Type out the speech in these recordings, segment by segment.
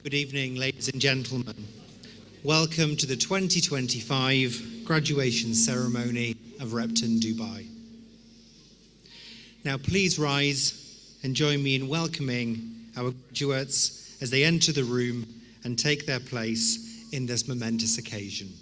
Good evening, ladies and gentlemen. Welcome to the 2025 graduation ceremony of Repton, Dubai. Now please rise and join me in welcoming our graduates as they enter the room and take their place in this momentous occasion.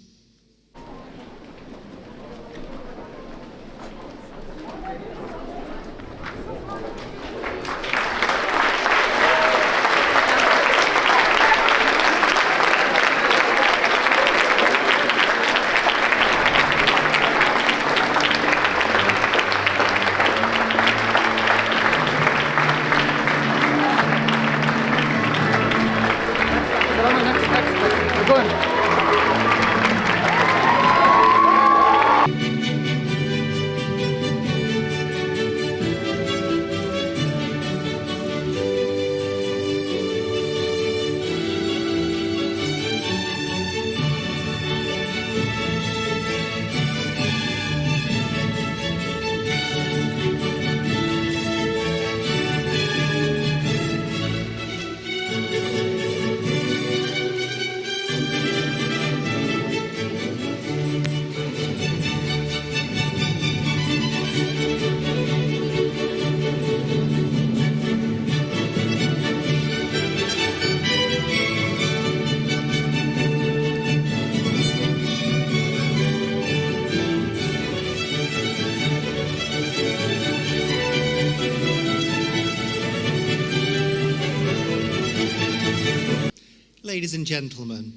Ladies and gentlemen,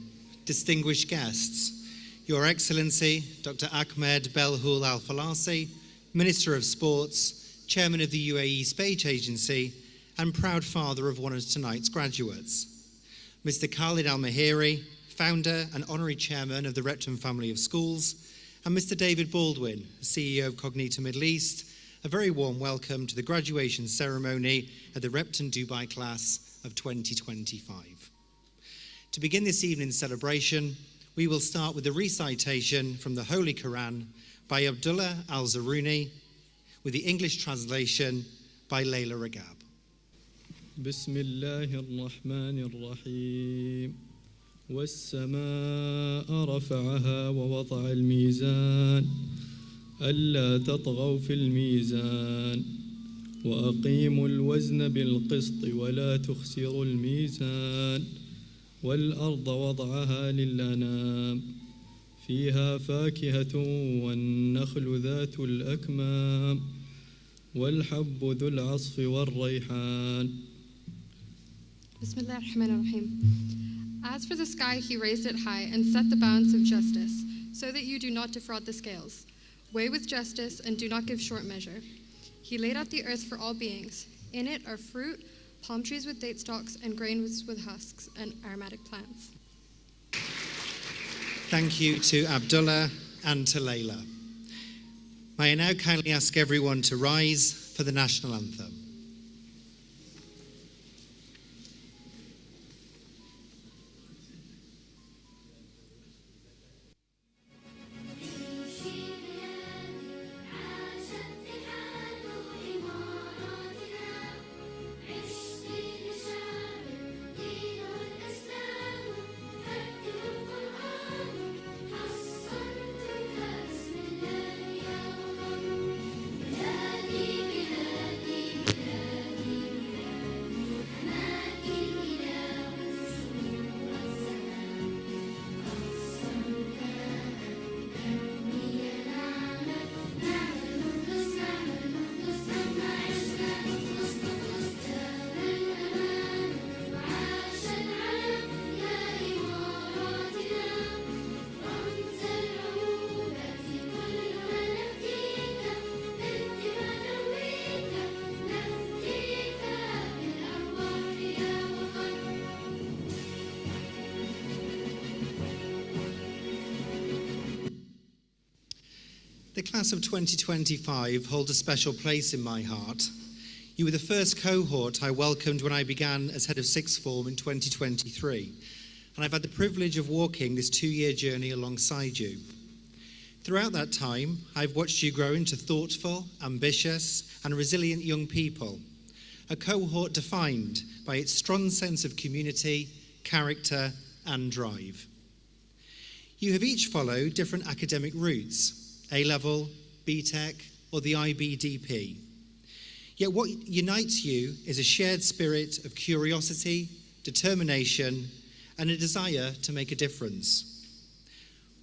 distinguished guests, Your Excellency, Dr. Ahmed Belhoul Al-Falasi, Minister of Sports, Chairman of the UAE Space Agency, and proud father of one of tonight's graduates. Mr. Khalid Al-Mahiri, Founder and Honorary Chairman of the Repton Family of Schools, and Mr. David Baldwin, CEO of Cognita Middle East, a very warm welcome to the graduation ceremony of the Repton Dubai class of 2025. To begin this evening's celebration, we will start with a recitation from the Holy Quran by Abdullah Al-Zaruni, with the English translation by Layla Ragab. Bismillahirrahmanirrahim. والسماء رفعها ووضع الميزان ألا تطغوا في الميزان وأقيموا الوزن بالقسط ولا تخسروا الميزان والأرض وضعها للأنام فيها فاكهة والنخل ذات الأكمام والحب ذو العصف والريحان. Bismillah ar-Rahman ar-Rahim. As for the sky, he raised it high and set the bounds of justice, so that you do not defraud the scales. Weigh with justice and do not give short measure. He laid out the earth for all beings. In it are fruit, palm trees with date stalks, and grains with husks, and aromatic plants. Thank you to Abdullah and to Layla. May I now kindly ask everyone to rise for the national anthem. class of 2025 hold a special place in my heart. You were the first cohort I welcomed when I began as head of sixth form in 2023, and I've had the privilege of walking this 2-year journey alongside you. Throughout that time, I've watched you grow into thoughtful, ambitious, and resilient young people, a cohort defined by its strong sense of community, character, and drive. You have each followed different academic routes, A-level, BTEC, or the IBDP. Yet what unites you is a shared spirit of curiosity, determination, and a desire to make a difference.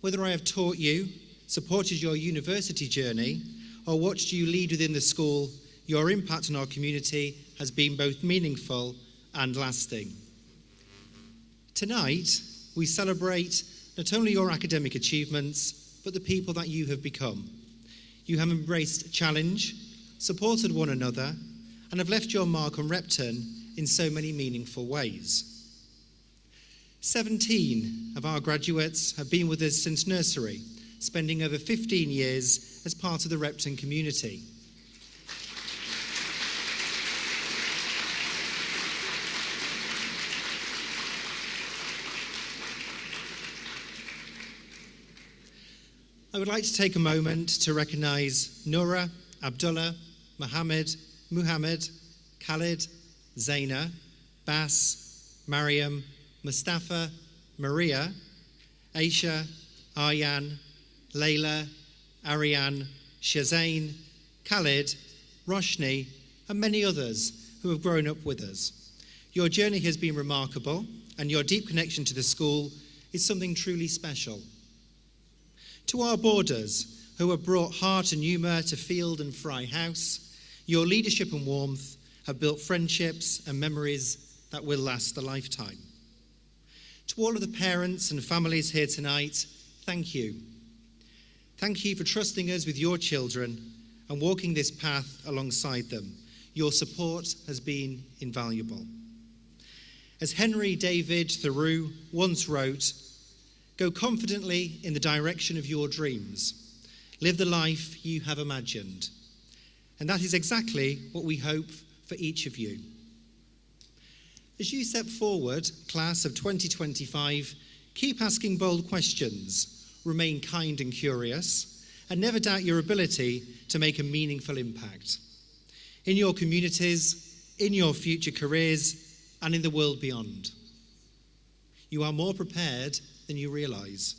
Whether I have taught you, supported your university journey, or watched you lead within the school, your impact on our community has been both meaningful and lasting. Tonight, we celebrate not only your academic achievements, but the people that you have become. You have embraced challenge, supported one another, and have left your mark on Repton in so many meaningful ways. 17 of our graduates have been with us since nursery, spending over 15 years as part of the Repton community. I would like to take a moment to recognise Noura, Abdullah, Mohammed, Muhammad, Khalid, Zaina, Bas, Mariam, Mustafa, Maria, Aisha, Aryan, Layla, Ariane, Shazain, Khalid, Roshni, and many others who have grown up with us. Your journey has been remarkable, and your deep connection to the school is something truly special. To our boarders, who have brought heart and humour to Field and Fry House, your leadership and warmth have built friendships and memories that will last a lifetime. To all of the parents and families here tonight, thank you. Thank you for trusting us with your children and walking this path alongside them. Your support has been invaluable. As Henry David Thoreau once wrote, "Go confidently in the direction of your dreams. Live the life you have imagined." And that is exactly what we hope for each of you. As you step forward, class of 2025, keep asking bold questions, remain kind and curious, and never doubt your ability to make a meaningful impact in your communities, in your future careers, and in the world beyond. You are more prepared than you realise.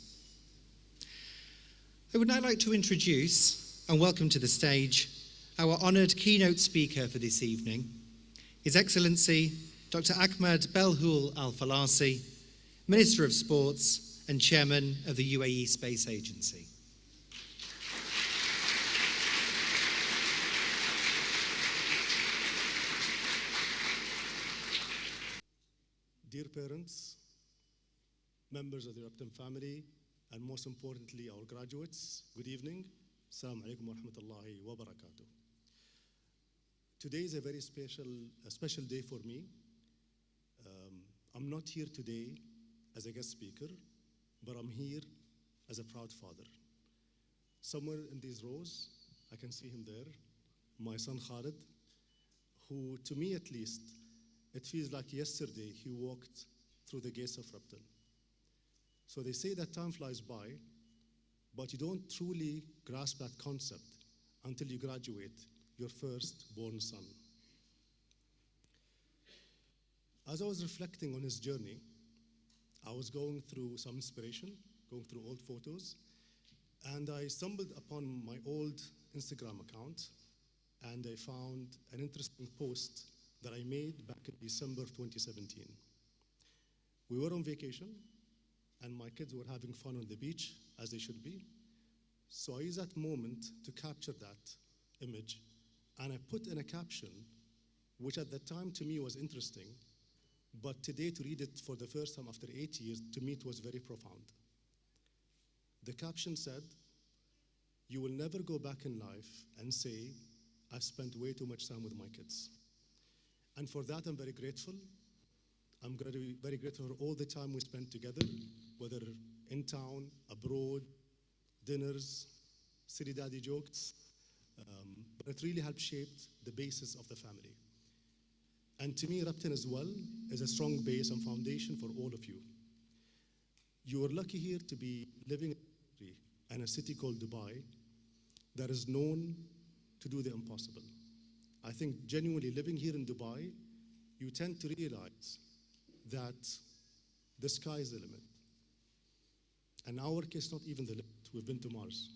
I would now like to introduce and welcome to the stage our honoured keynote speaker for this evening, His Excellency Dr. Ahmed Belhoul Al-Falasi, Minister of Sports and Chairman of the UAE Space Agency. Dear parents, members of the Repton family, and most importantly, our graduates, good evening. Assalamu alaikum wa rahmatullahi wa barakatuh. Today is a very special day for me. I'm not here today as a guest speaker, but I'm here as a proud father. Somewhere in these rows, I can see him there, my son Khalid, who, to me at least, it feels like yesterday he walked through the gates of Repton. So they say that time flies by, but you don't truly grasp that concept until you graduate your first-born son. As I was reflecting on his journey, I was going through some inspiration, going through old photos, and I stumbled upon my old Instagram account, and I found an interesting post that I made back in December of 2017. We were on vacation, and my kids were having fun on the beach, as they should be. So I used that moment to capture that image, and I put in a caption, which at the time to me was interesting, but today to read it for the first time after 8 years, to me it was very profound. The caption said, "You will never go back in life and say, I spent way too much time with my kids." And for that, I'm very grateful. I'm very grateful for all the time we spent together, whether in town, abroad, dinners, silly daddy jokes, but it really helped shape the basis of the family. And to me, Repton as well is a strong base and foundation for all of you. You are lucky here to be living in a city called Dubai that is known to do the impossible. I think genuinely living here in Dubai, you tend to realize that the sky is the limit. And our case, not even the limit. We've been to Mars.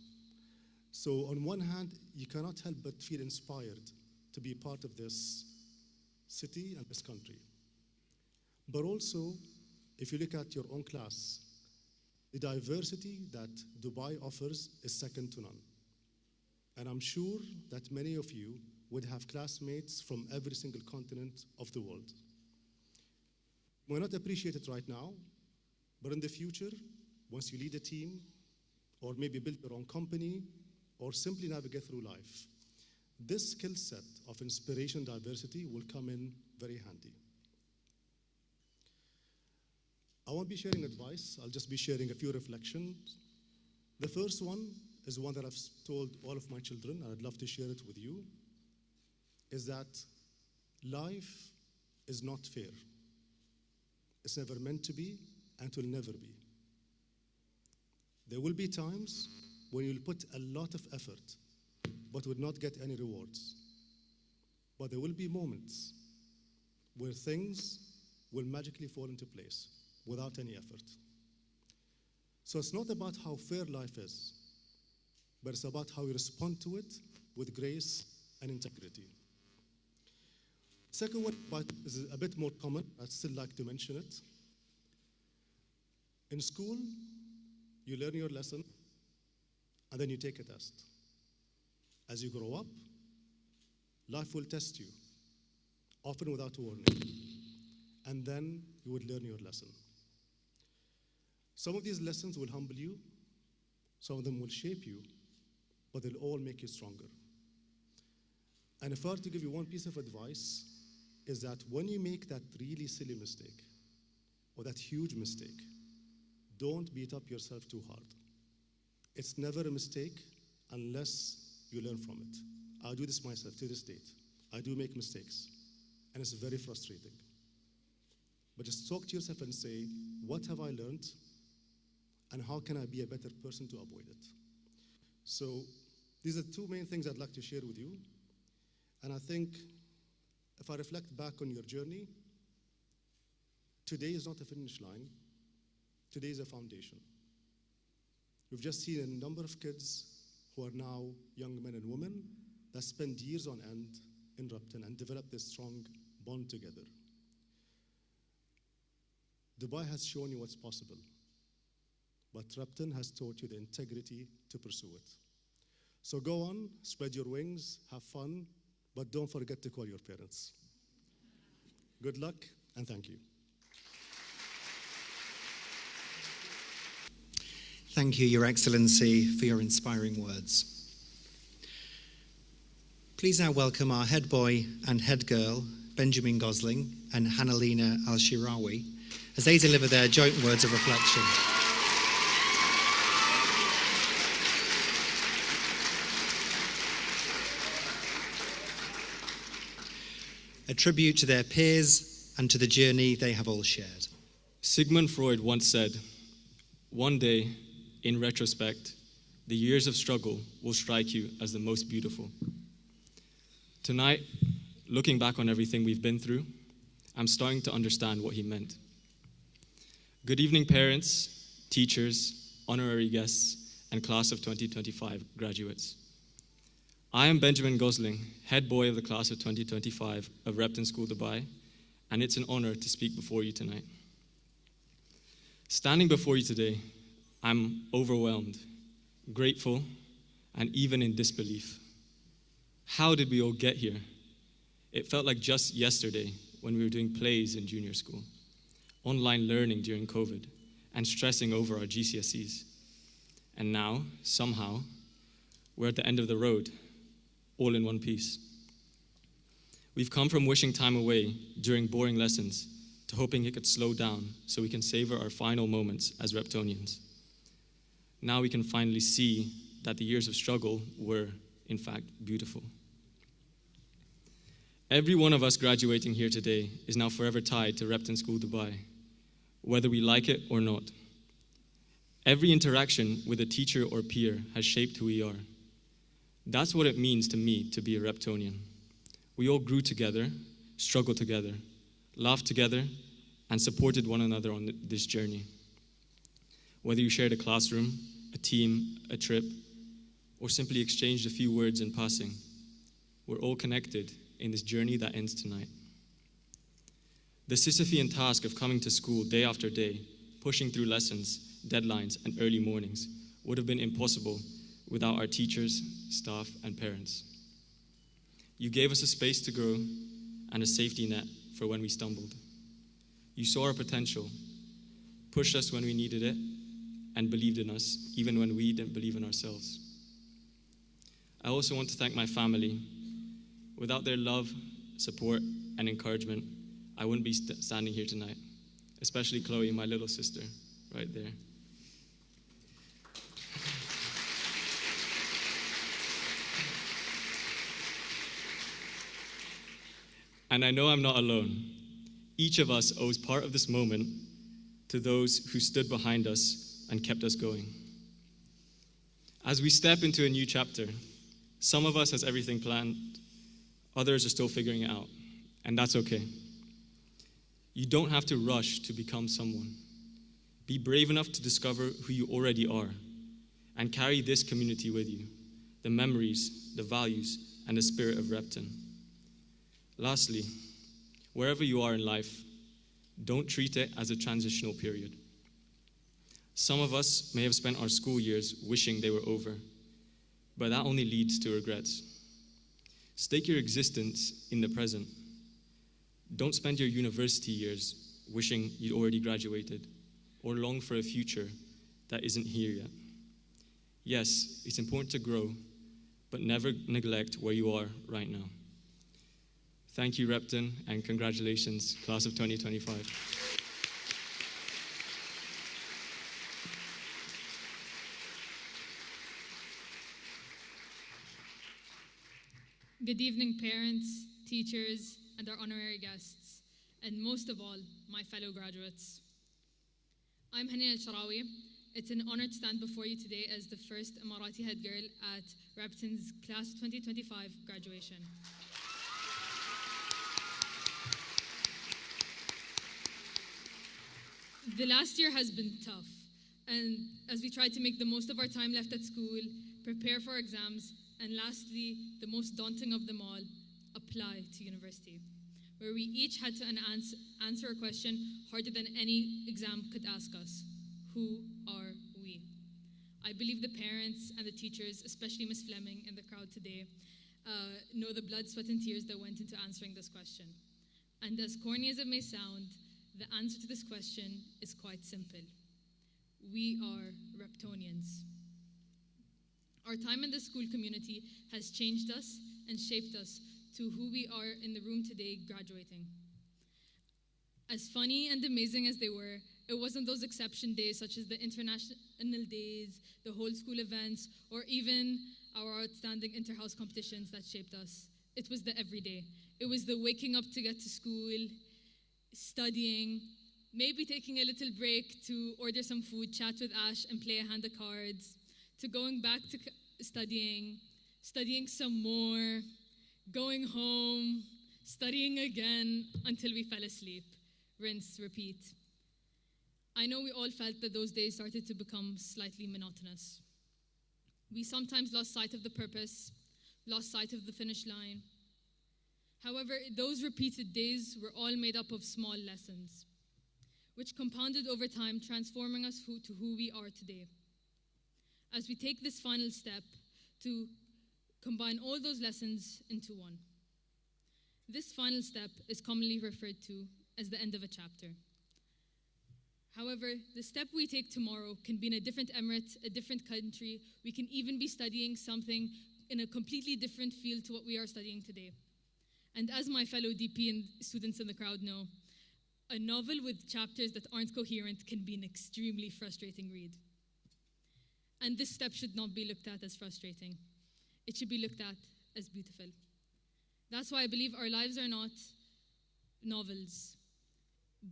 So on one hand, you cannot help but feel inspired to be part of this city and this country. But also, if you look at your own class, the diversity that Dubai offers is second to none. And I'm sure that many of you would have classmates from every single continent of the world. We're not appreciated right now, but in the future, once you lead a team, or maybe build your own company, or simply navigate through life, this skill set of inspiration diversity will come in very handy. I won't be sharing advice, I'll just be sharing a few reflections. The first one is one that I've told all of my children, and I'd love to share it with you, is that life is not fair. It's never meant to be, and it will never be. There will be times when you'll put a lot of effort, but will not get any rewards. But there will be moments where things will magically fall into place without any effort. So it's not about how fair life is, but it's about how you respond to it with grace and integrity. Second one is a bit more common. I'd still like to mention it. In school, you learn your lesson, and then you take a test. As you grow up, life will test you, often without warning, and then you would learn your lesson. Some of these lessons will humble you, some of them will shape you, but they'll all make you stronger. And if I were to give you one piece of advice, is that when you make that really silly mistake, or that huge mistake, don't beat up yourself too hard. It's never a mistake unless you learn from it. I do this myself to this date. I do make mistakes, and it's very frustrating. But just talk to yourself and say, what have I learned, and how can I be a better person to avoid it? So these are two main things I'd like to share with you. And I think if I reflect back on your journey, today is not a finish line. Today is a foundation. We've just seen a number of kids who are now young men and women that spend years on end in Repton and develop this strong bond together. Dubai has shown you what's possible, but Repton has taught you the integrity to pursue it. So go on, spread your wings, have fun, but don't forget to call your parents. Good luck, and thank you. Thank you, Your Excellency, for your inspiring words. Please now welcome our head boy and head girl, Benjamin Gosling and Hannalina Al-Shirawi, as they deliver their joint words of reflection. A tribute to their peers and to the journey they have all shared. Sigmund Freud once said, "One day, in retrospect, the years of struggle will strike you as the most beautiful." Tonight, looking back on everything we've been through, I'm starting to understand what he meant. Good evening, parents, teachers, honorary guests, and class of 2025 graduates. I am Benjamin Gosling, head boy of the class of 2025 of Repton School, Dubai, and it's an honor to speak before you tonight. Standing before you today, I'm overwhelmed, grateful, and even in disbelief. How did we all get here? It felt like just yesterday when we were doing plays in junior school, online learning during COVID, and stressing over our GCSEs. And now, somehow, we're at the end of the road, all in one piece. We've come from wishing time away during boring lessons to hoping it could slow down so we can savor our final moments as Reptonians. Now we can finally see that the years of struggle were, in fact, beautiful. Every one of us graduating here today is now forever tied to Repton School Dubai, whether we like it or not. Every interaction with a teacher or peer has shaped who we are. That's what it means to me to be a Reptonian. We all grew together, struggled together, laughed together, and supported one another on this journey. Whether you shared a classroom, a team, a trip, or simply exchanged a few words in passing, we're all connected in this journey that ends tonight. The Sisyphean task of coming to school day after day, pushing through lessons, deadlines, and early mornings would have been impossible without our teachers, staff, and parents. You gave us a space to grow and a safety net for when we stumbled. You saw our potential, pushed us when we needed it, and believed in us, even when we didn't believe in ourselves. I also want to thank my family. Without their love, support, and encouragement, I wouldn't be standing here tonight, especially Chloe, my little sister, right there. And I know I'm not alone. Each of us owes part of this moment to those who stood behind us and kept us going. As we step into a new chapter, some of us has everything planned, others are still figuring it out, and that's okay. You don't have to rush to become someone. Be brave enough to discover who you already are and carry this community with you, the memories, the values, and the spirit of Repton. Lastly, wherever you are in life, don't treat it as a transitional period. Some of us may have spent our school years wishing they were over, but that only leads to regrets. Stake your existence in the present. Don't spend your university years wishing you'd already graduated or long for a future that isn't here yet. Yes, it's important to grow, but never neglect where you are right now. Thank you, Repton, and congratulations, class of 2025. Good evening, parents, teachers, and our honorary guests, and most of all, my fellow graduates. I'm Hanin Al-Sharawi. It's an honor to stand before you today as the first Emirati head girl at Repton's class 2025 graduation. The last year has been tough, and as we tried to make the most of our time left at school, prepare for exams, and lastly, the most daunting of them all, apply to university, where we each had to answer a question harder than any exam could ask us. Who are we? I believe the parents and the teachers, especially Ms. Fleming in the crowd today, know the blood, sweat, and tears that went into answering this question. And as corny as it may sound, the answer to this question is quite simple. We are Reptonians. Our time in the school community has changed us and shaped us to who we are in the room today graduating. As funny and amazing as they were, it wasn't those exception days such as the international days, the whole school events, or even our outstanding inter-house competitions that shaped us. It was the everyday. It was the waking up to get to school, studying, maybe taking a little break to order some food, chat with Ash, and play a hand of cards, to going back to studying some more, going home, studying again until we fell asleep. Rinse, repeat. I know we all felt that those days started to become slightly monotonous. We sometimes lost sight of the purpose, lost sight of the finish line. However, those repeated days were all made up of small lessons, which compounded over time, transforming us to who we are today. As we take this final step to combine all those lessons into one. This final step is commonly referred to as the end of a chapter. However, the step we take tomorrow can be in a different emirate, a different country. We can even be studying something in a completely different field to what we are studying today. And as my fellow DP and students in the crowd know, a novel with chapters that aren't coherent can be an extremely frustrating read. And this step should not be looked at as frustrating. It should be looked at as beautiful. That's why I believe our lives are not novels,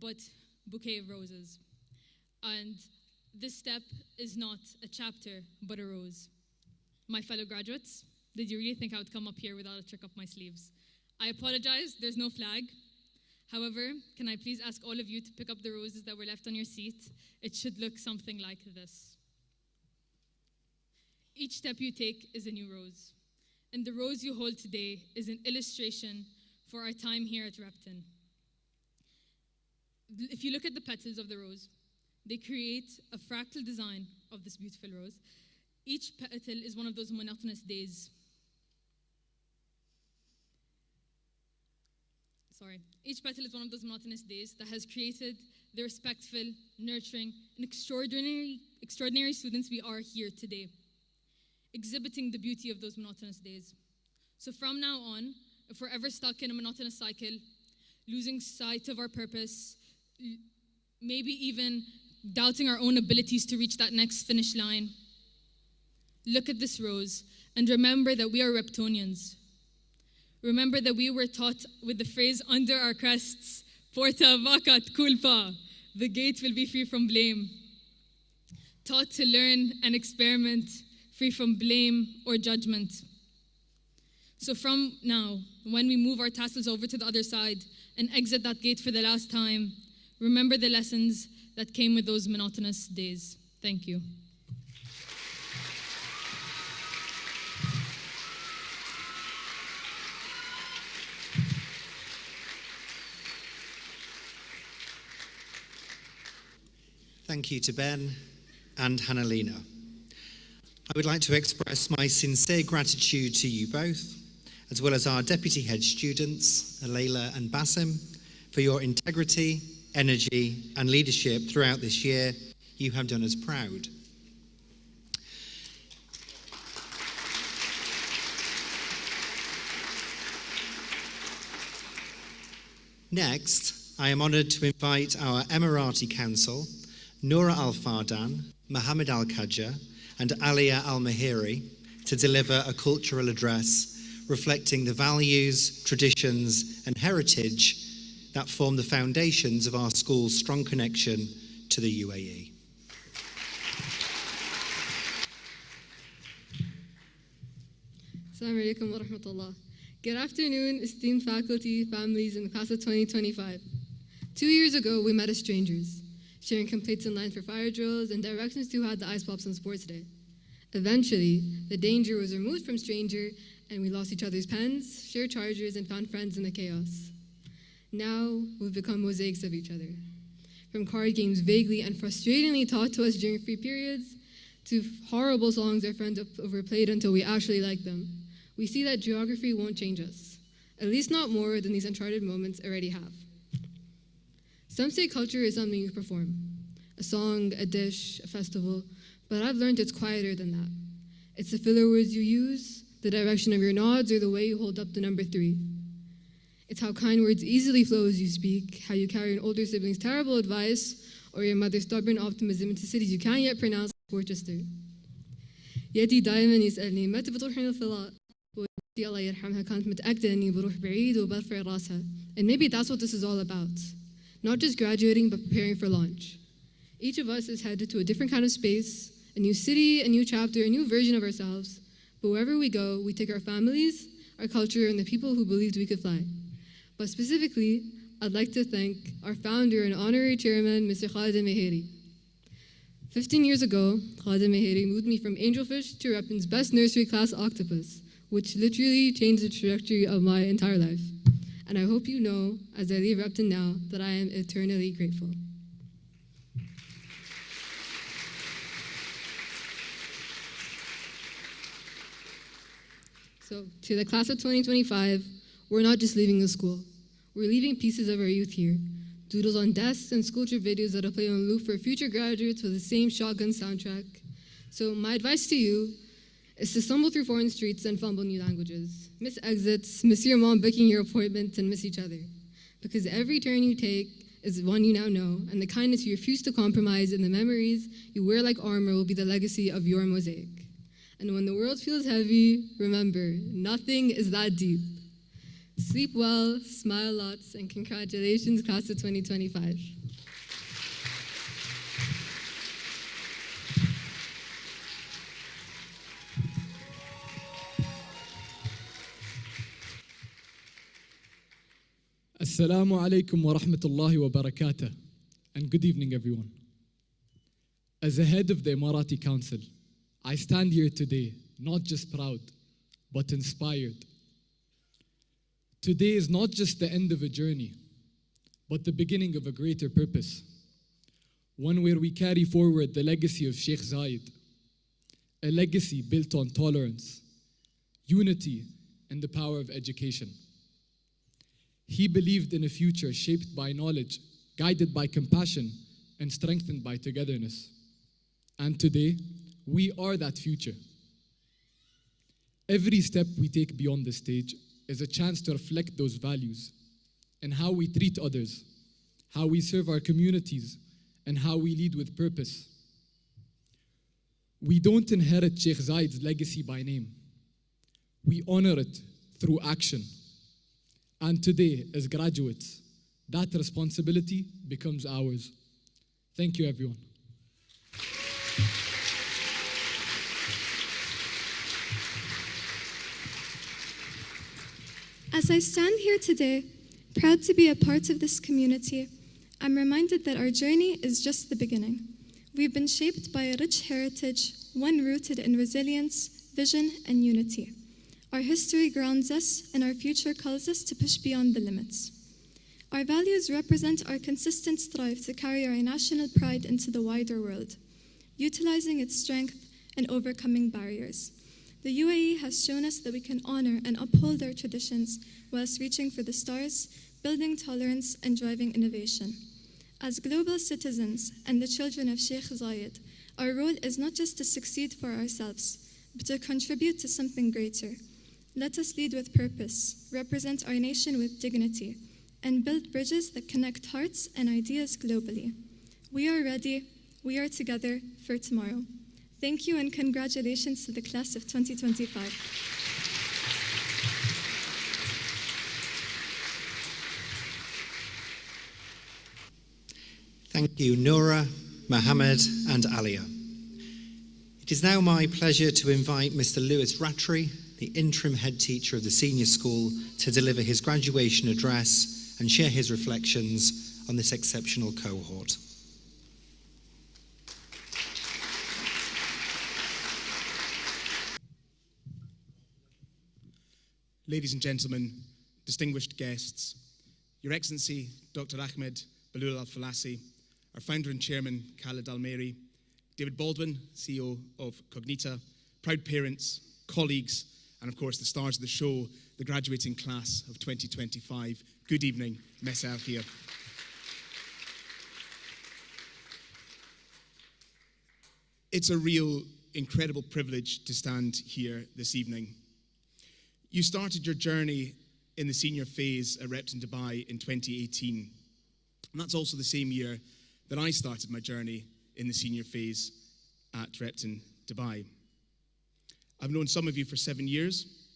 but bouquet of roses. And this step is not a chapter, but a rose. My fellow graduates, did you really think I would come up here without a trick up my sleeves? I apologize, there's no flag. However, can I please ask all of you to pick up the roses that were left on your seat? It should look something like this. Each step you take is a new rose. And the rose you hold today is an illustration for our time here at Repton. If you look at the petals of the rose, they create a fractal design of this beautiful rose. Each petal is one of those monotonous days. Each petal is one of those monotonous days that has created the respectful, nurturing, and extraordinary students we are here today, exhibiting the beauty of those monotonous days. So from now on, if we're ever stuck in a monotonous cycle, losing sight of our purpose, maybe even doubting our own abilities to reach that next finish line, look at this rose and remember that we are Reptonians. Remember that we were taught with the phrase under our crests, Porta vacat culpa, the gate will be free from blame. Taught to learn and experiment, free from blame or judgment. So from now, when we move our tassels over to the other side and exit that gate for the last time, remember the lessons that came with those monotonous days. Thank you. Thank you to Ben and Hannalina. I would like to express my sincere gratitude to you both, as well as our deputy head students, Alayla and Basim, for your integrity, energy, and leadership throughout this year. You have done us proud. Next, I am honoured to invite our Emirati Council, Noura Al-Fardan, Mohammed Al-Khaja, and Alia Al-Mahiri, to deliver a cultural address reflecting the values, traditions, and heritage that form the foundations of our school's strong connection to the UAE. Assalamu alaikum wa rahmatullah. Good afternoon, esteemed faculty, families, in the class of 2025. 2 years ago, we met as strangers, sharing complaints in line for fire drills and directions to who had the ice pops on sports day. Eventually, the danger was removed from stranger, and we lost each other's pens, shared chargers, and found friends in the chaos. Now, we've become mosaics of each other. From card games vaguely and frustratingly taught to us during free periods, to horrible songs our friends overplayed until we actually liked them, we see that geography won't change us, at least not more than these uncharted moments already have. Some say culture is something you perform, a song, a dish, a festival, but I've learned it's quieter than that. It's the filler words you use, the direction of your nods, or the way you hold up the number 3. It's how kind words easily flow as you speak, how you carry an older sibling's terrible advice, or your mother's stubborn optimism into cities you can't yet pronounce, like Worcester. يدي دايما يسألني متى بتروحين الفضاء؟ وجدتي الله يرحمها كانت متأكدة إني بروح بعيد وبرفع راسها. And maybe that's what this is all about. Not just graduating, but preparing for launch. Each of us is headed to a different kind of space, a new city, a new chapter, a new version of ourselves. But wherever we go, we take our families, our culture, and the people who believed we could fly. But specifically, I'd like to thank our founder and honorary chairman, Mr. Khalid Meheri. 15 years ago, Khalid Meheri moved me from angelfish to Repton's best nursery class octopus, which literally changed the trajectory of my entire life. And I hope you know, as I leave Repton now, that I am eternally grateful. So, to the class of 2025, we're not just leaving the school. We're leaving pieces of our youth here. Doodles on desks and school trip videos that'll play on loop for future graduates with the same shotgun soundtrack. So my advice to you is to stumble through foreign streets and fumble new languages. Miss exits, miss your mom booking your appointment, and miss each other. Because every turn you take, is one you now know, and the kindness you refuse to compromise and the memories you wear like armor will be the legacy of your mosaic. And when the world feels heavy, remember, nothing is that deep. Sleep well, smile lots, and congratulations, class of 2025. Assalamu alaikum wa rahmatullahi wa barakatuh, and good evening, everyone. As the head of the Emirati Council, I stand here today not just proud, but inspired. Today is not just the end of a journey, but the beginning of a greater purpose, one where we carry forward the legacy of Sheikh Zayed, a legacy built on tolerance, unity, and the power of education. He believed in a future shaped by knowledge, guided by compassion, and strengthened by togetherness. And today, we are that future. Every step we take beyond the stage is a chance to reflect those values in how we treat others, how we serve our communities, and how we lead with purpose. We don't inherit Sheikh Zayed's legacy by name. We honor it through action. And today, as graduates, that responsibility becomes ours. Thank you, everyone. As I stand here today, proud to be a part of this community, I'm reminded that our journey is just the beginning. We've been shaped by a rich heritage, one rooted in resilience, vision, and unity. Our history grounds us, and our future calls us to push beyond the limits. Our values represent our consistent strive to carry our national pride into the wider world, utilizing its strength and overcoming barriers. The UAE has shown us that we can honor and uphold our traditions whilst reaching for the stars, building tolerance, and driving innovation. As global citizens and the children of Sheikh Zayed, our role is not just to succeed for ourselves, but to contribute to something greater. Let us lead with purpose, represent our nation with dignity, and build bridges that connect hearts and ideas globally. We are ready, we are together for tomorrow. Thank you and congratulations to the class of 2025. Thank you, Noura, Mohammed, and Alia. It is now my pleasure to invite Mr. Lewis Rattray, the interim head teacher of the senior school, to deliver his graduation address and share his reflections on this exceptional cohort. Ladies and gentlemen, distinguished guests, Your Excellency, Dr. Ahmed Belhoul Al-Falasi, our founder and chairman, Khaled Al-Meri, David Baldwin, CEO of Cognita, proud parents, colleagues, and of course the stars of the show, the graduating class of 2025. Good evening, Mesa Al-Khir. It's a real incredible privilege to stand here this evening. You started your journey in the senior phase at Repton, Dubai in 2018. And that's also the same year that I started my journey in the senior phase at Repton, Dubai. I've known some of you for 7 years.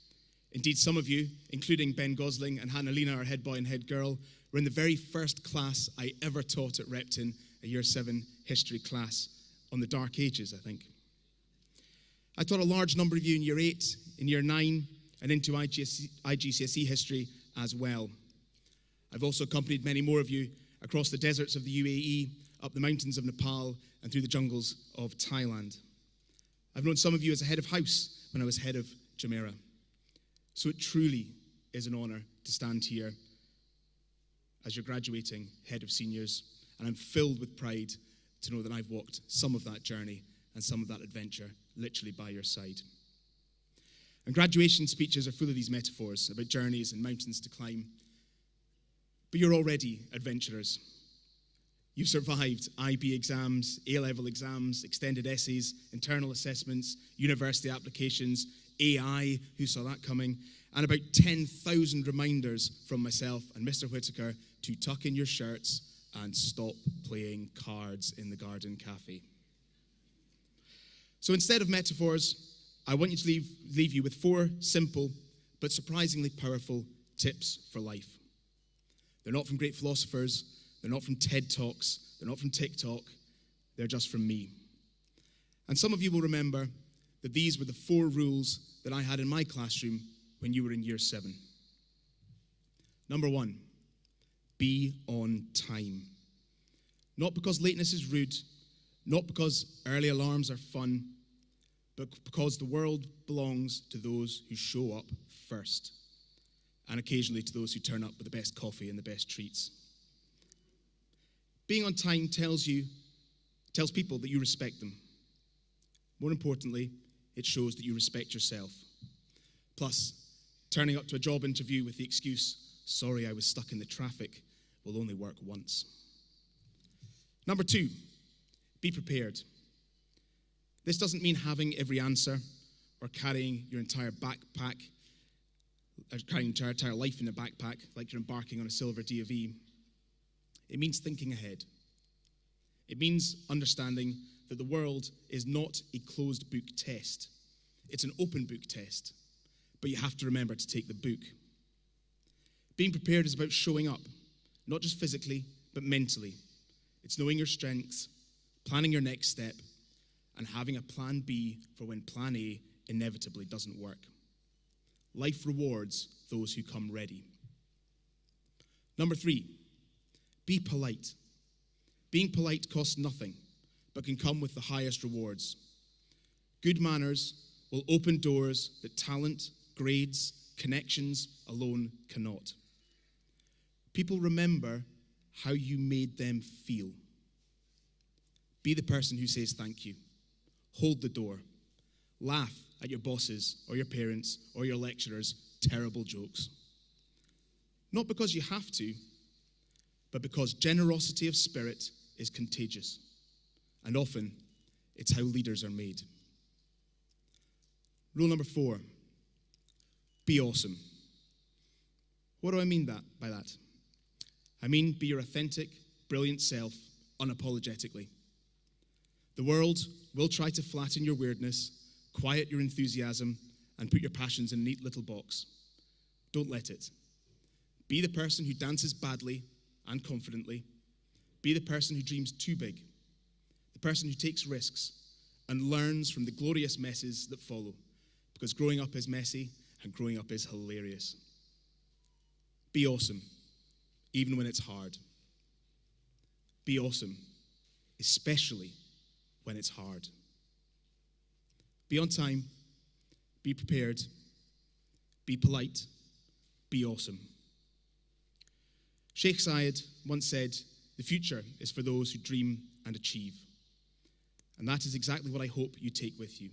Indeed, some of you, including Ben Gosling and Hannah Lena, our head boy and head girl, were in the very first class I ever taught at Repton, a Year 7 history class on the Dark Ages, I think. I taught a large number of you in Year 8, in Year 9, and into IGCSE history as well. I've also accompanied many more of you across the deserts of the UAE, up the mountains of Nepal, and through the jungles of Thailand. I've known some of you as a head of house when I was head of Jumeirah. So it truly is an honor to stand here as your graduating head of seniors, and I'm filled with pride to know that I've walked some of that journey and some of that adventure literally by your side. And graduation speeches are full of these metaphors about journeys and mountains to climb. But you're already adventurers. You've survived IB exams, A-level exams, extended essays, internal assessments, university applications, AI, who saw that coming, and about 10,000 reminders from myself and Mr. Whitaker to tuck in your shirts, and stop playing cards in the garden cafe. So instead of metaphors, I want you to leave you with 4 simple but surprisingly powerful tips for life. They're not from great philosophers, they're not from TED Talks, they're not from TikTok, they're just from me. And some of you will remember that these were the 4 rules that I had in my classroom when you were in year 7. Number 1, be on time. Not because lateness is rude, not because early alarms are fun, but because the world belongs to those who show up first, and occasionally to those who turn up with the best coffee and the best treats. Being on time tells people that you respect them. More importantly, it shows that you respect yourself. Plus, turning up to a job interview with the excuse, "Sorry, I was stuck in the traffic," will only work once. Number 2, be prepared. This doesn't mean having every answer or carrying your entire backpack, or carrying your entire life in a backpack like you're embarking on a silver DOV. It means thinking ahead. It means understanding that the world is not a closed book test. It's an open book test, but you have to remember to take the book. Being prepared is about showing up, not just physically, but mentally. It's knowing your strengths, planning your next step, and having a plan B for when plan A inevitably doesn't work. Life rewards those who come ready. Number 3, be polite. Being polite costs nothing, but can come with the highest rewards. Good manners will open doors that talent, grades, connections alone cannot. People remember how you made them feel. Be the person who says thank you. Hold the door. Laugh at your bosses or your parents or your lecturers' terrible jokes. Not because you have to, but because generosity of spirit is contagious. And often, it's how leaders are made. Rule number 4, be awesome. What do I mean by that? I mean, be your authentic, brilliant self, unapologetically. The world will try to flatten your weirdness, quiet your enthusiasm, and put your passions in a neat little box. Don't let it. Be the person who dances badly and confidently. Be the person who dreams too big. The person who takes risks and learns from the glorious messes that follow. Because growing up is messy and growing up is hilarious. Be awesome, even when it's hard. Be awesome, especially when it's hard. Be on time, be prepared, be polite, be awesome. Sheikh Zayed once said, "The future is for those who dream and achieve." And that is exactly what I hope you take with you.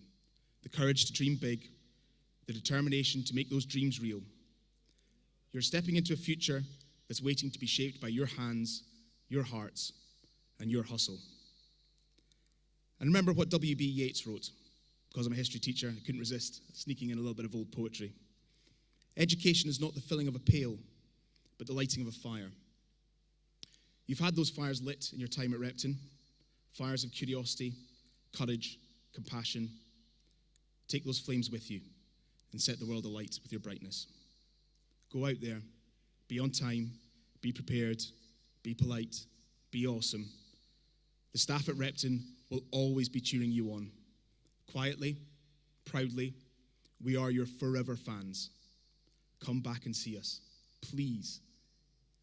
The courage to dream big, the determination to make those dreams real. You're stepping into a future that's waiting to be shaped by your hands, your hearts, and your hustle. And remember what W.B. Yeats wrote. Because I'm a history teacher, I couldn't resist sneaking in a little bit of old poetry. Education is not the filling of a pail, but the lighting of a fire. You've had those fires lit in your time at Repton, fires of curiosity, courage, compassion. Take those flames with you and set the world alight with your brightness. Go out there, be on time, be prepared, be polite, be awesome. The staff at Repton will always be cheering you on. Quietly, proudly, we are your forever fans. Come back and see us, please.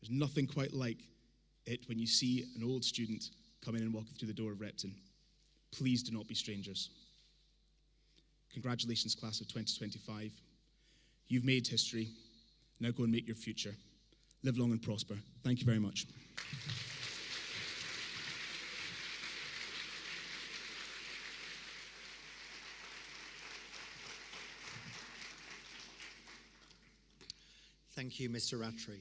There's nothing quite like it when you see an old student come in and walk through the door of Repton. Please do not be strangers. Congratulations, class of 2025. You've made history. Now go and make your future. Live long and prosper. Thank you very much. Thank you, Mr. Rattray.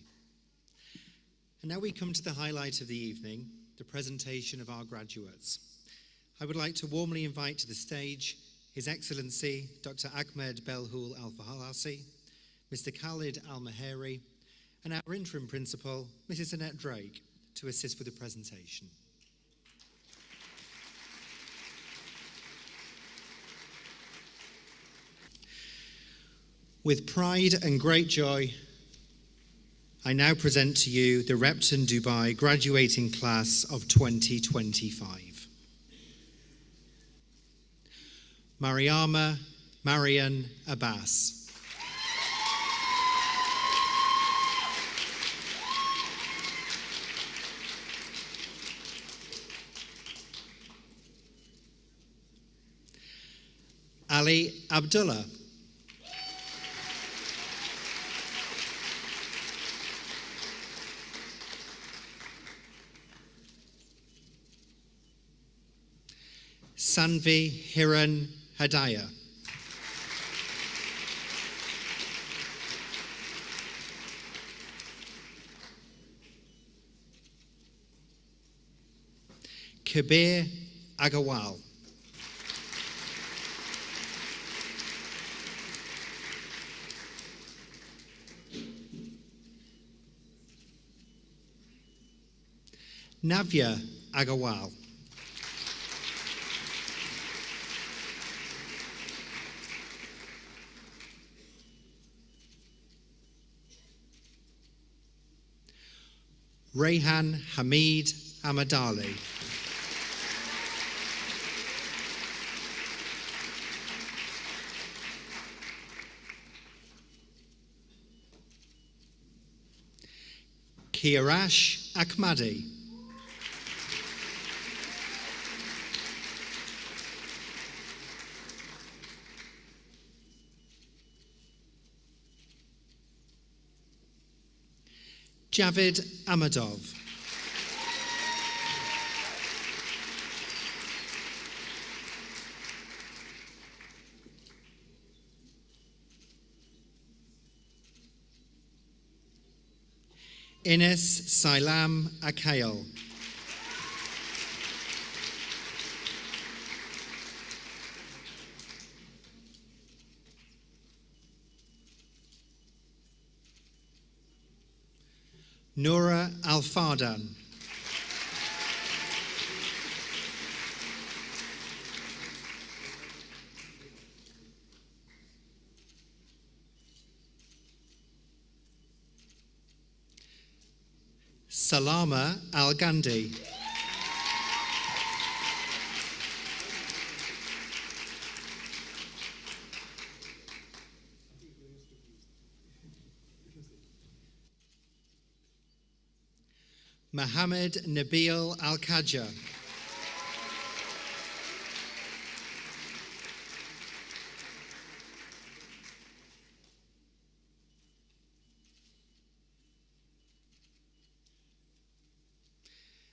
And now we come to the highlight of the evening, the presentation of our graduates. I would like to warmly invite to the stage His Excellency Dr. Ahmed Belhoul Al-Fahalasi, Mr. Khalid Al-Maheri, and our interim principal, Mrs. Annette Drake, to assist with the presentation. With pride and great joy, I now present to you the Repton Dubai graduating class of 2025. Mariama Marian Abbas. Ali Abdullah. Sanvi Hiran Hadaya. Kabir Agarwal. Navya Agarwal. Rehan Hamid Ahmadali. Kiarash Ahmadi. Javid Amadov. Ines Sailam Akayal. Noura Al-Fardan. Salama Al-Gandhi. Mohammed Nabil Al-Khaja.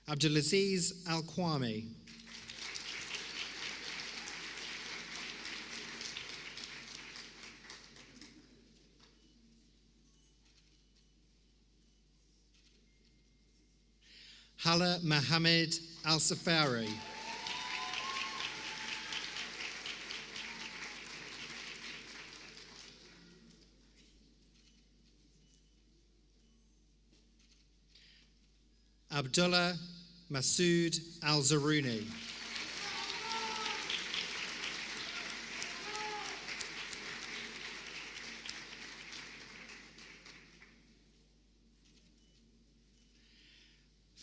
Abdulaziz Al-Kwame. Hala Mohammed Al-Safari. Abdullah Masood Al-Zaruni.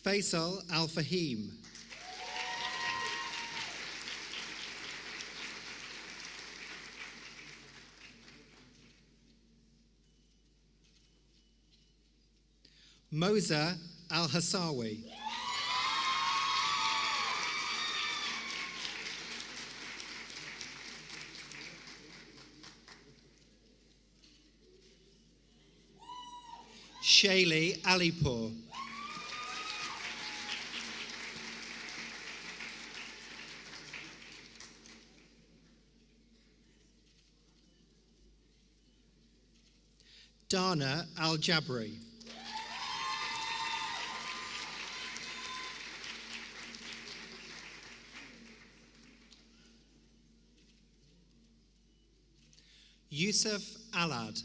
Faisal Al-Fahim. Moza Al-Hassawi. Shaylee Alipur. Dana Al-Jabri. Yusuf Alad.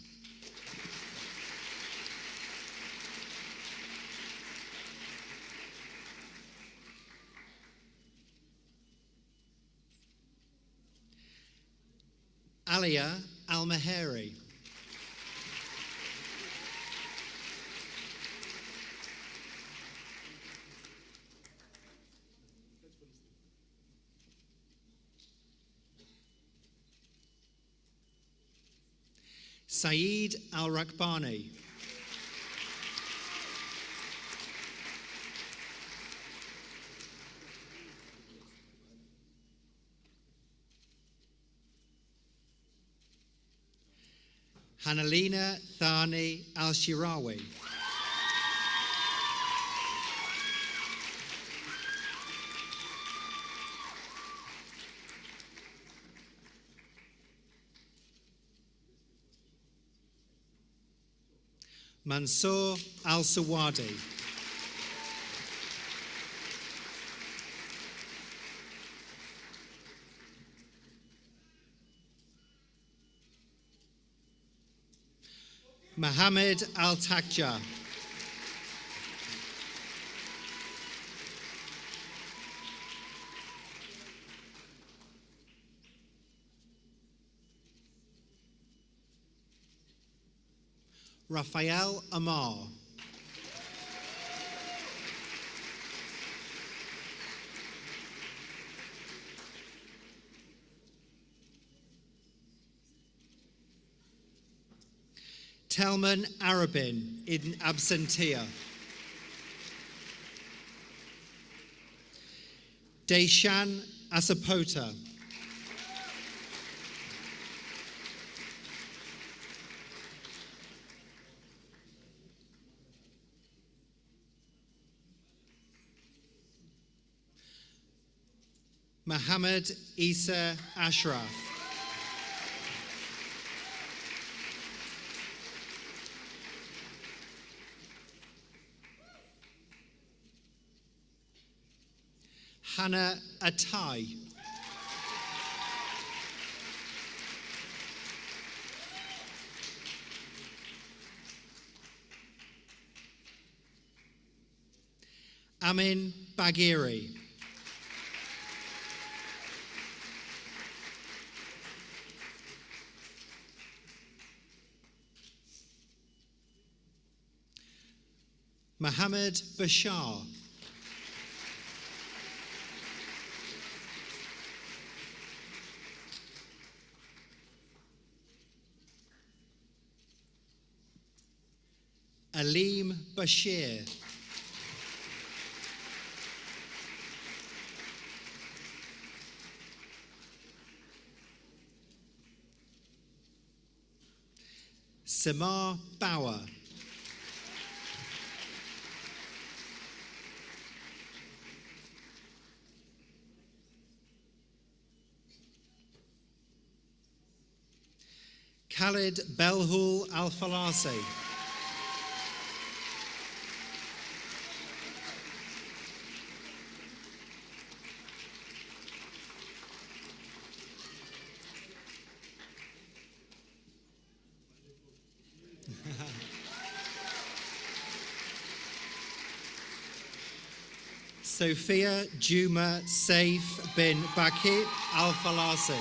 Alia Al-Maheri. Saeed Al-Rakbani. Hanalina Thani Al-Shirawi. Mansoor Al-Sawadi. Mohammed Al-Takja. Raphael Amar. Telman Arabin in absentia. Deshan Asapota. Mohammed Isa Ashraf. Hannah Atai. Amin Bagheri. Mohammed Bashar. Aleem Bashir. Samar Bauer. Khalid Belhul Al-Falasi. Sophia Juma Saif bin Bakit Al-Falasi.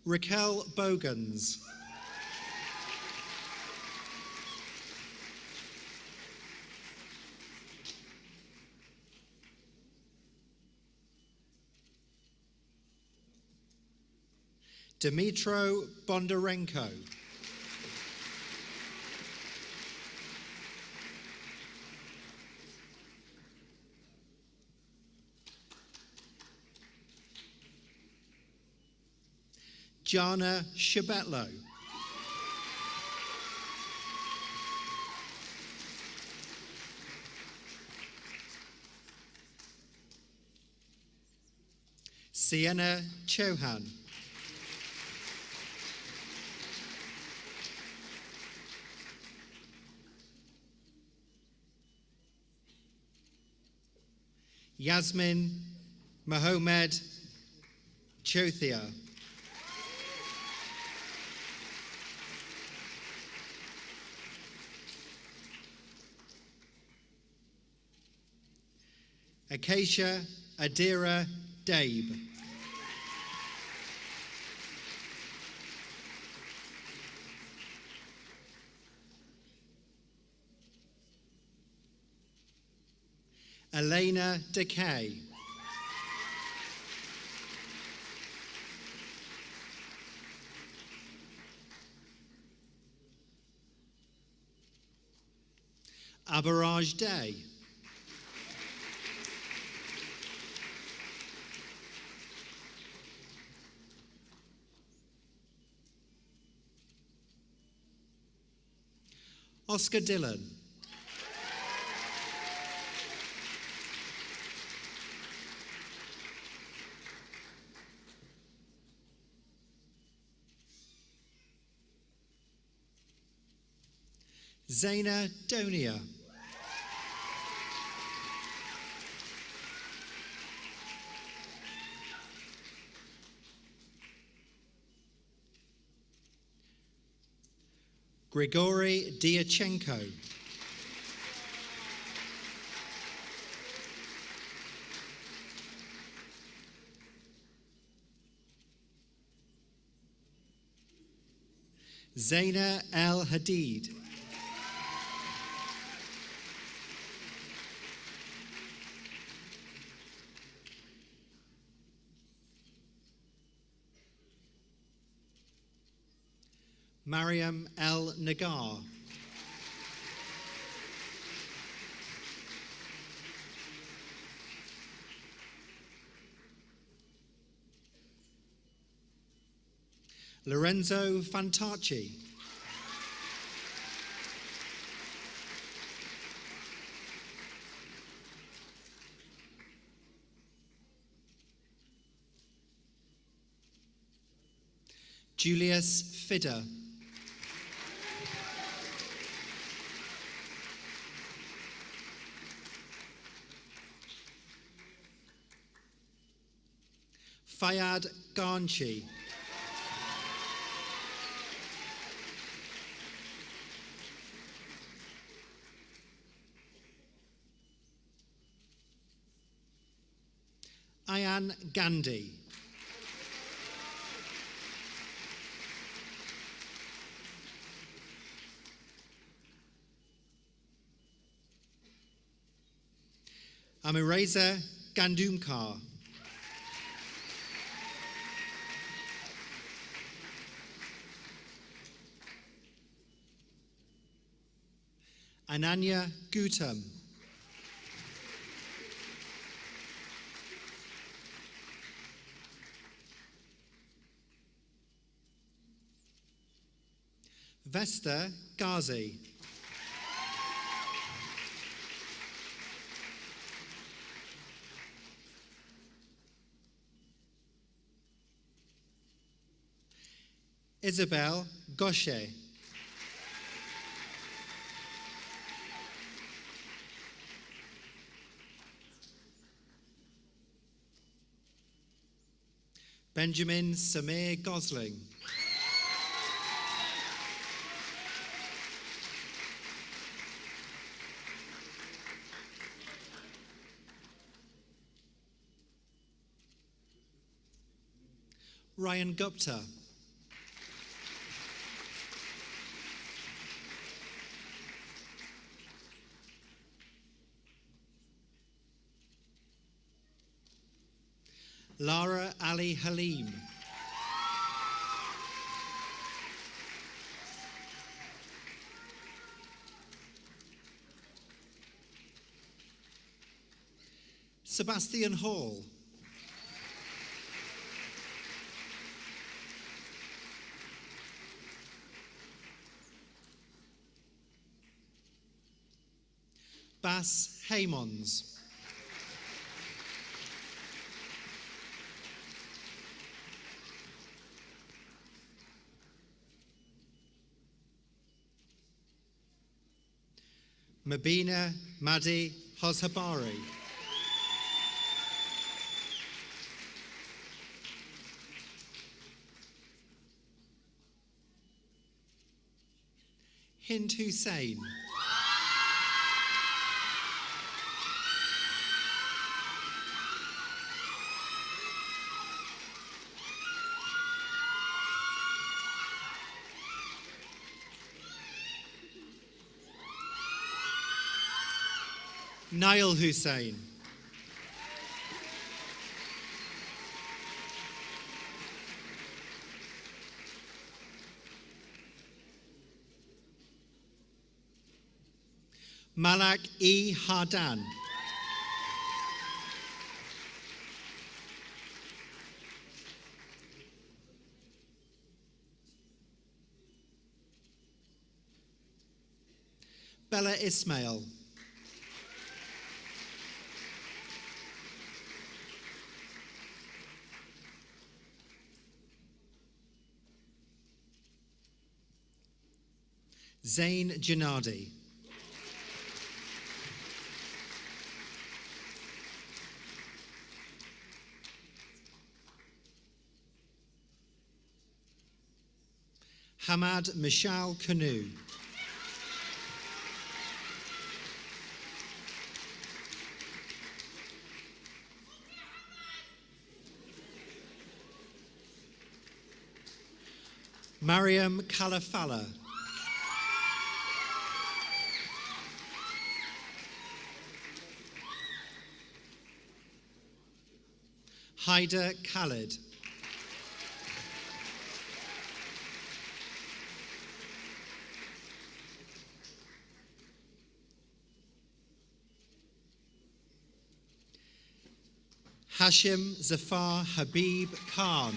Raquel Bogans. Dmitro Bondarenko. Jana Shabetlo. Sienna Chohan. Yasmin Mohamed Chothia. Acacia Adira Dabe. Elena Decay. Abaraj Day. Oscar Dillon. Zaina Donia. Grigory Dyachenko. Zaina El Hadid. Mariam El Nagar. Lorenzo Fantacci. Julius Fidder. Fayad Garnchi. Ayan Gandhi. Amireza Gandumkar. Ananya Gutam. Vesta Ghazi. Isabel Goshe. Benjamin Samir Gosling. Ryan Gupta. Lara Ali Halim. Sebastian Hall. Bas Haymons. Mabina Madi Hoshabari. Hind Hussain. Niall Hussain. Malak E. Hardan. Bella Ismail. Zain Janadi. Hamad Mishal Kanu. Mariam Kalafala. Haida Khalid. Hashim Zafar Habib Khan.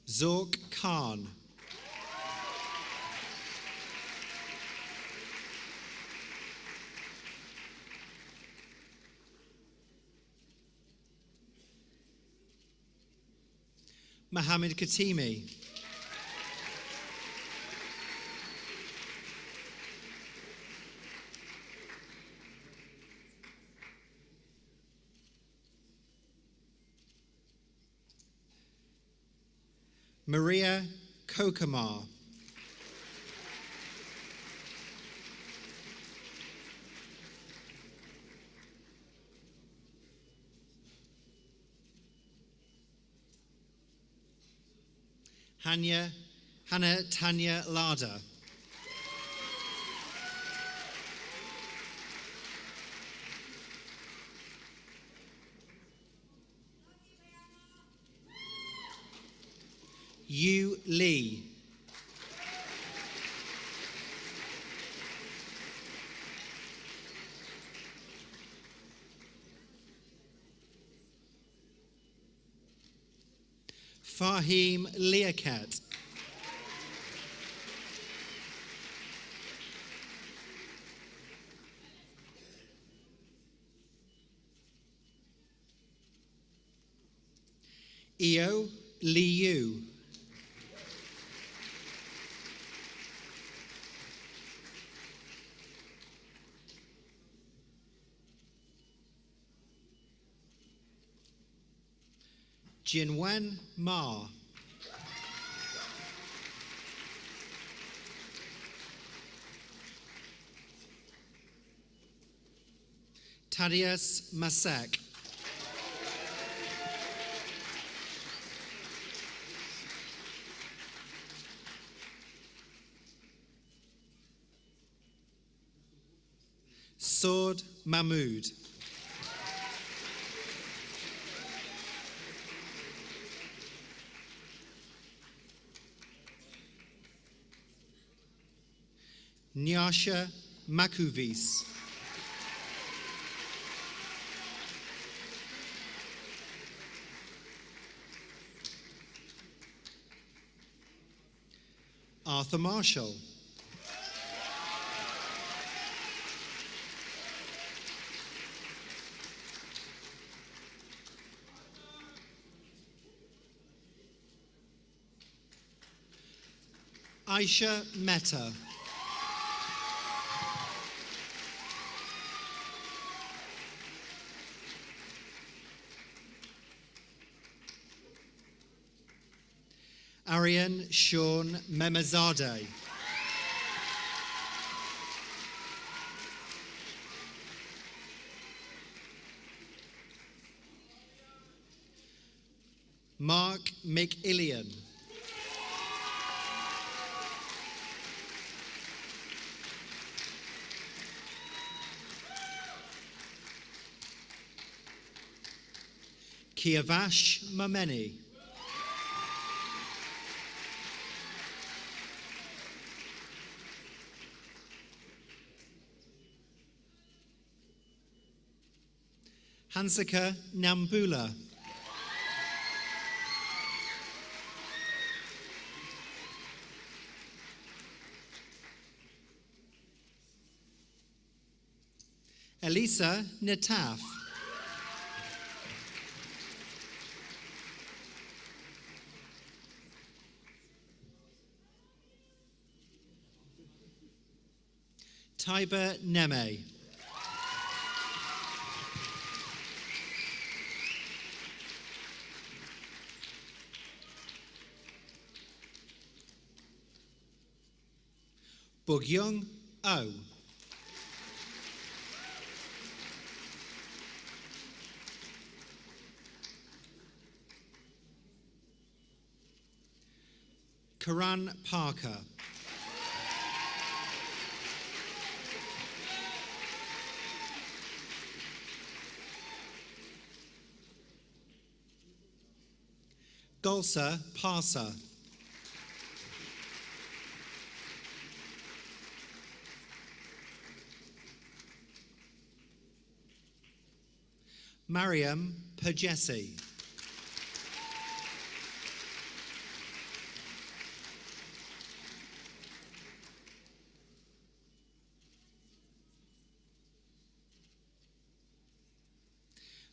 Zork Khan. Mohammed Katimi. Maria Kokamar. Hannah Tanya Lada. Yu Lee. Fahim Liaquat. Eo Liu. Jinwen Ma. Thaddeus Masek. Saud Mahmood. Nyasha Makuvis. Arthur Marshall. Aisha Mehta. Arian Sean Memezadeh. Mark Mick Ilian. Kiavash Mameni. Hansika Nambula. Elisa Nataf. Taiba Neme. Bugyung O. Karan Parker. Golsa Parsa. Mariam Pajesi.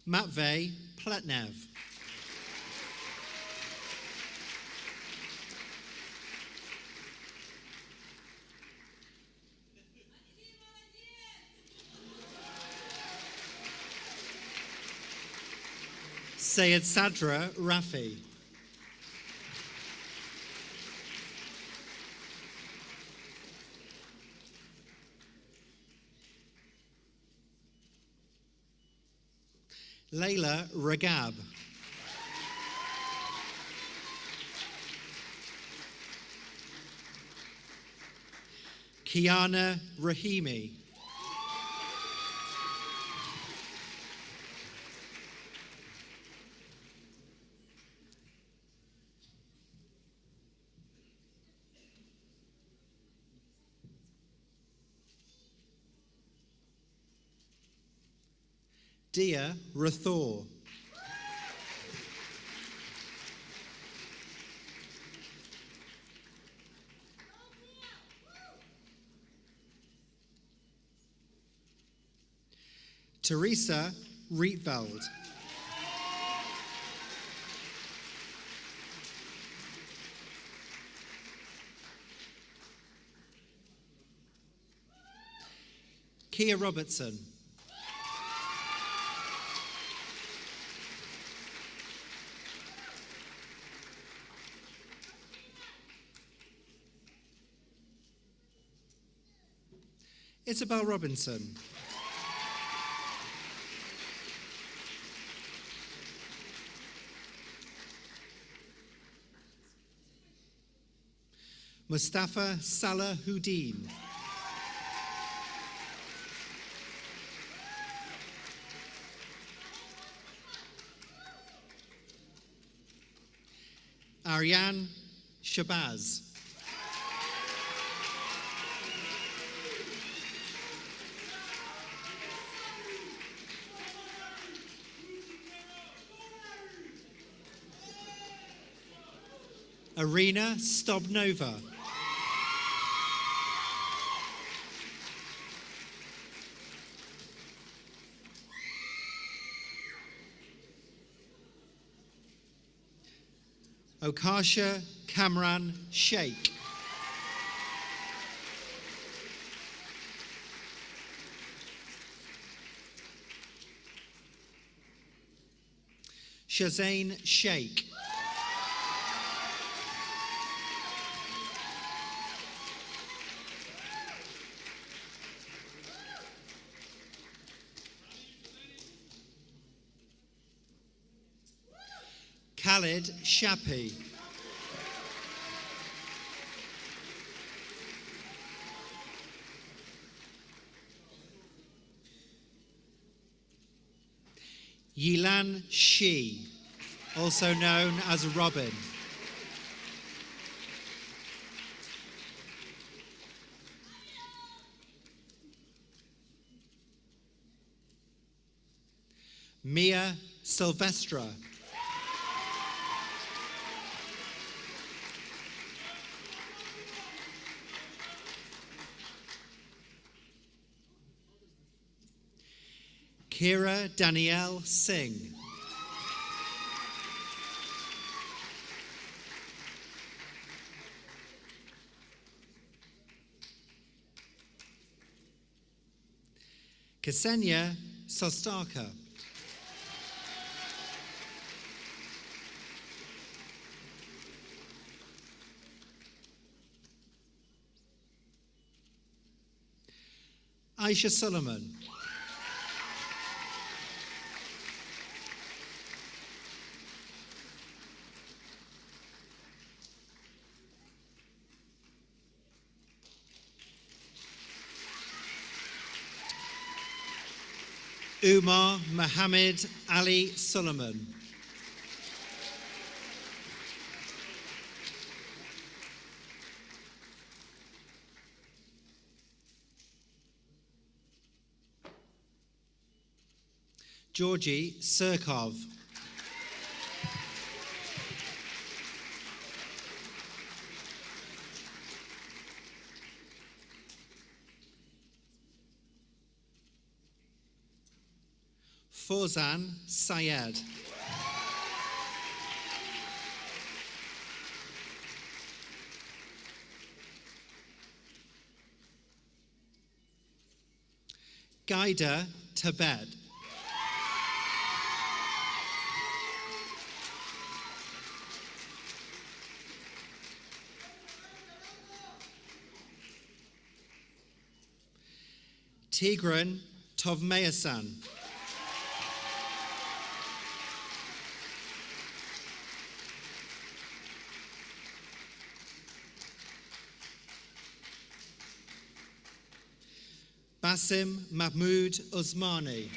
Matvey Pletnev. Sayed Sadra Rafi. Layla Ragab. Kiana Rahimi. Dia Rathor. Teresa Rietveld. Kia Robertson. Isabel Robinson. Mustafa Salah Houdin. Ariane Shabazz. Arena Stobnova. Okasha Kamran Sheikh. Shazane Sheikh. Khalid Shapi. Yilan Shi, also known as Robin. Mia Silvestra. Kira Danielle Singh. Ksenia Sostaka. Aisha Solomon. Umar Mohammed Ali Solomon. Georgie Surkov. Forzan Syed. Gaida Tibet. Tigran Tovmeasan. Basim Mahmood Usmani.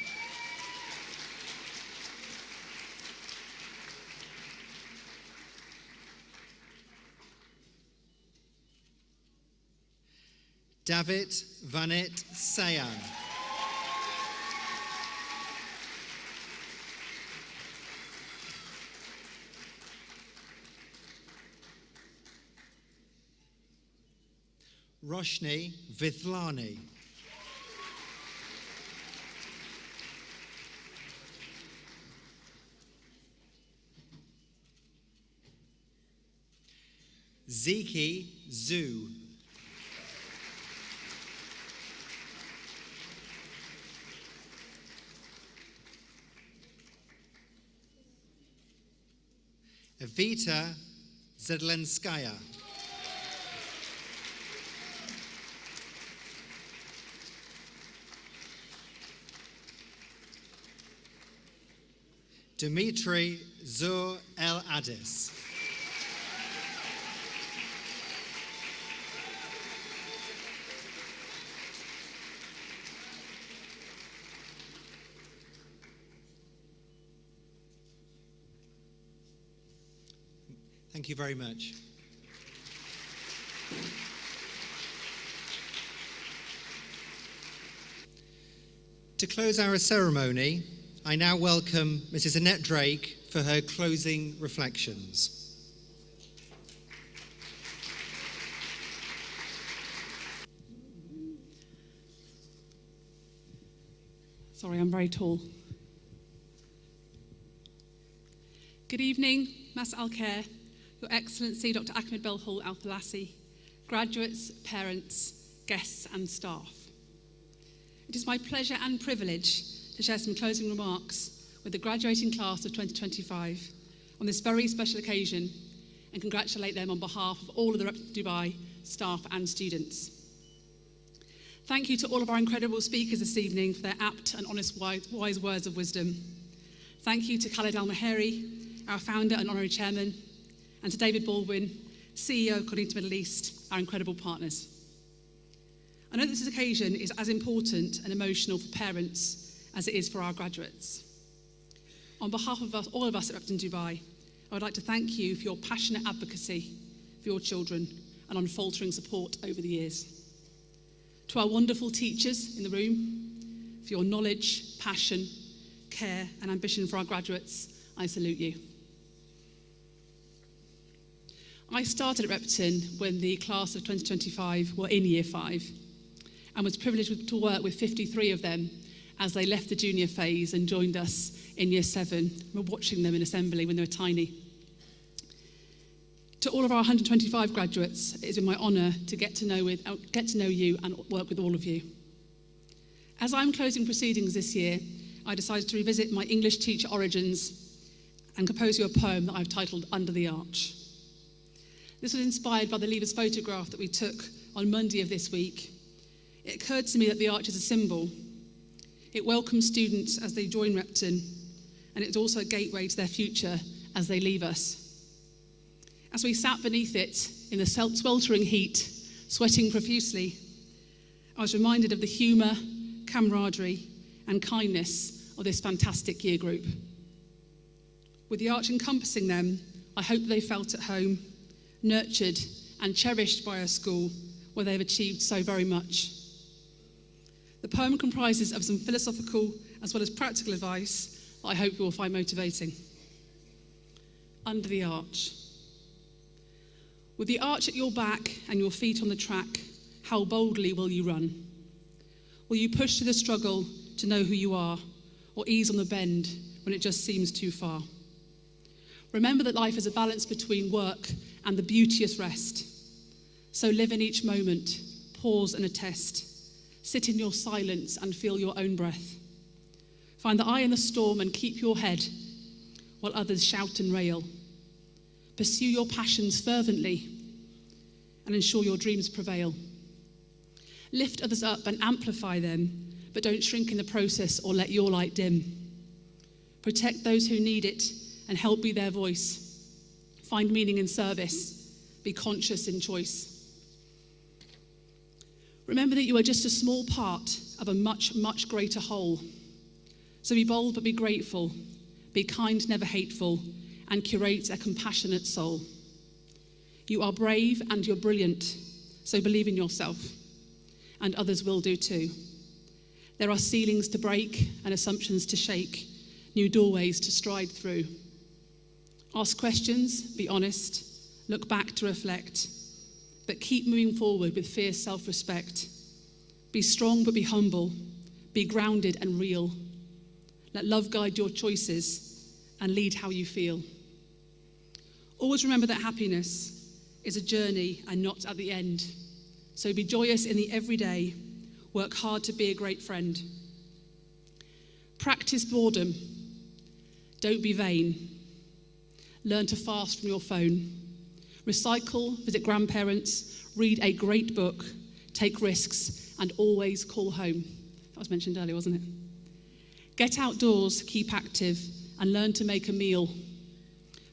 David Vanit Sayan. Roshni Vithlani. Ziki Zhu. Evita Zedlenskaya. Dmitry Zur El Adis. Thank you very much. To close our ceremony, I now welcome Mrs. Annette Drake for her closing reflections. Sorry, I'm very tall. Good evening, Mas Al-Khair, Your Excellency Dr. Ahmed Belhoul Al-Falasi, graduates, parents, guests and staff. It is my pleasure and privilege to share some closing remarks with the graduating class of 2025 on this very special occasion and congratulate them on behalf of all of the Repton Dubai staff and students. Thank you to all of our incredible speakers this evening for their apt and honest wise words of wisdom. Thank you to Khalid Al-Maheri, our founder and honorary chairman, and to David Baldwin, CEO of Keynote Middle East, our incredible partners. I know this occasion is as important and emotional for parents as it is for our graduates. On behalf of us, all of us at Repton Dubai, I would like to thank you for your passionate advocacy for your children and unfaltering support over the years. To our wonderful teachers in the room, for your knowledge, passion, care and ambition for our graduates, I salute you. I started at Repton when the class of 2025 were in Year 5 and was privileged to work with 53 of them as they left the junior phase and joined us in Year 7. We're watching them in assembly when they were tiny. To all of our 125 graduates, it has been my honour to get to know you and work with all of you. As I'm closing proceedings this year, I decided to revisit my English teacher origins and compose you a poem that I've titled Under the Arch. This was inspired by the leavers photograph that we took on Monday of this week. It occurred to me that the arch is a symbol. It welcomes students as they join Repton, and it's also a gateway to their future as they leave us. As we sat beneath it in the sweltering heat, sweating profusely, I was reminded of the humour, camaraderie, and kindness of this fantastic year group. With the arch encompassing them, I hope they felt at home, nurtured and cherished by a school where they've achieved so very much. The poem comprises of some philosophical as well as practical advice that I hope you will find motivating. Under the arch. With the arch at your back and your feet on the track, how boldly will you run? Will you push through the struggle to know who you are, or ease on the bend when it just seems too far? Remember that life is a balance between work and the beauteous rest. So live in each moment, pause and attest. Sit in your silence and feel your own breath. Find the eye in the storm and keep your head while others shout and rail. Pursue your passions fervently and ensure your dreams prevail. Lift others up and amplify them, but don't shrink in the process or let your light dim. Protect those who need it and help be their voice. Find meaning in service. Be conscious in choice. Remember that you are just a small part of a much, much greater whole. So be bold but be grateful. Be kind, never hateful, and curate a compassionate soul. You are brave and you're brilliant, so believe in yourself, and others will do too. There are ceilings to break and assumptions to shake, new doorways to stride through. Ask questions, be honest, look back to reflect, but keep moving forward with fierce self-respect. Be strong but be humble, be grounded and real. Let love guide your choices and lead how you feel. Always remember that happiness is a journey and not at the end. So be joyous in the everyday, work hard to be a great friend. Practice boredom, don't be vain. Learn to fast from your phone. Recycle, visit grandparents, read a great book, take risks, and always call home. That was mentioned earlier, wasn't it? Get outdoors, keep active, and learn to make a meal.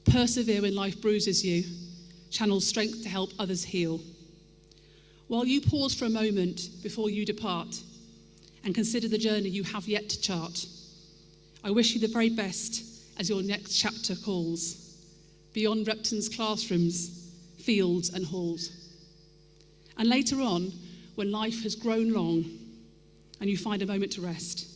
Persevere when life bruises you. Channel strength to help others heal. While you pause for a moment before you depart and consider the journey you have yet to chart, I wish you the very best as your next chapter calls, beyond Repton's classrooms, fields and halls. And later on, when life has grown long and you find a moment to rest,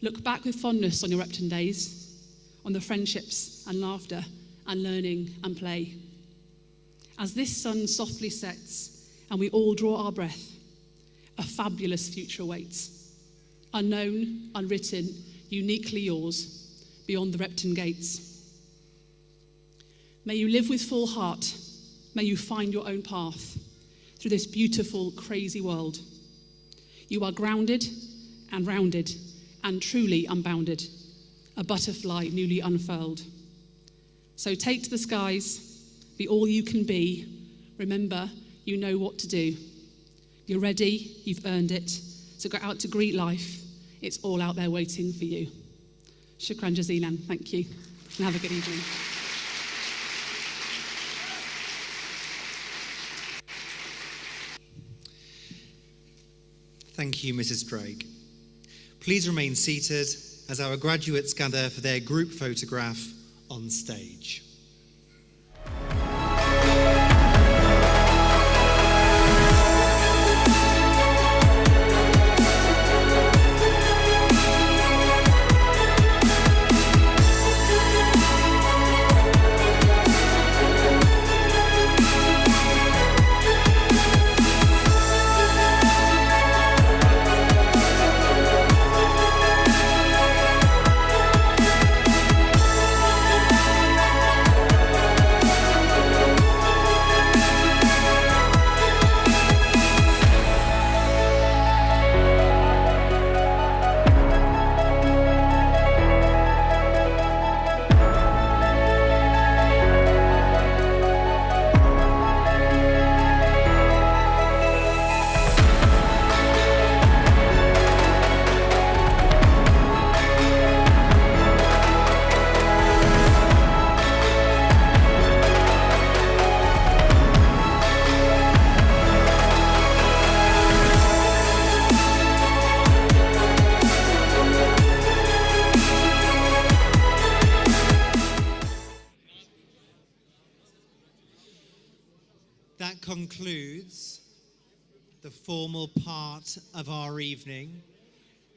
look back with fondness on your Repton days, on the friendships and laughter and learning and play. As this sun softly sets and we all draw our breath, a fabulous future awaits. Unknown, unwritten, uniquely yours, beyond the Repton gates. May you live with full heart. May you find your own path through this beautiful, crazy world. You are grounded and rounded and truly unbounded, a butterfly newly unfurled. So take to the skies, be all you can be. Remember, you know what to do. You're ready, you've earned it. So go out to greet life. It's all out there waiting for you. Shukran jazilan. Thank you. and have a good evening. Thank you, Mrs. Drake. Please remain seated as our graduates gather for their group photograph on stage. That concludes the formal part of our evening.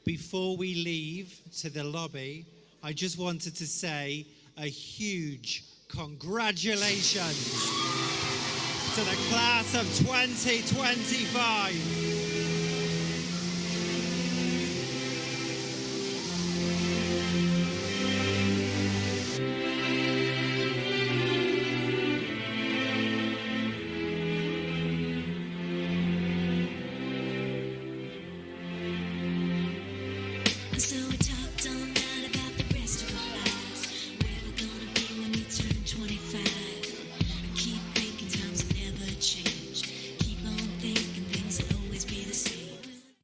Before we leave to the lobby, I just wanted to say a huge congratulations to the class of 2025.